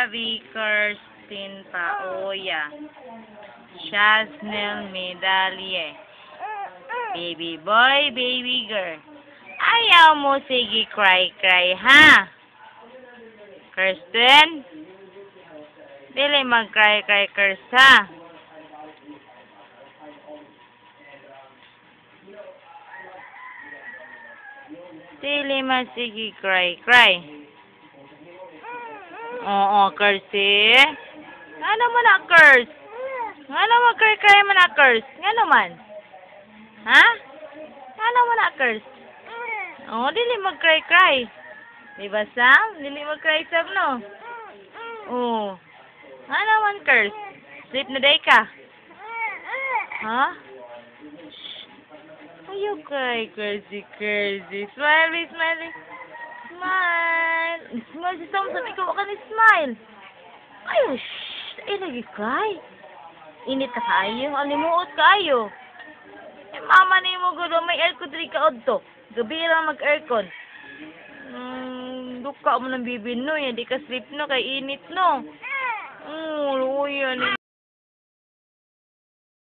Abby Kirsten Paoya. Shaznel Medalye. Baby boy, baby girl. Ayaw mo sige cry-cry, ha? Kirsten? Dili mag-cry-cry, Kirst, ha? Dili man sige cry-cry. Oo, Kirst, Ano man na, Kirst? Ano man cry-cry man na, Kirst? Ano man? Ha? Ano man na, Kirst? Oo, dili mag-cry-cry. Diba, Sam? Dili mag-cry, Sam, no? Oo. Ano man, Kirst? Sleep na day ka? Ha? Ayaw cry, Kirsty. Smile, smile. Smile. Smile si Sam. Sabi ko, ka ni smile. Ayaw, shh. Ay, lagi cry. Init ka kayo. Alimuot kayo. Eh, mama ni mo gulo. May aircon rin ka odto. Gabi lang mag-aircon. Duka mo ng bibi no. Hindi ka sleep no. Kay init no. Luya ni.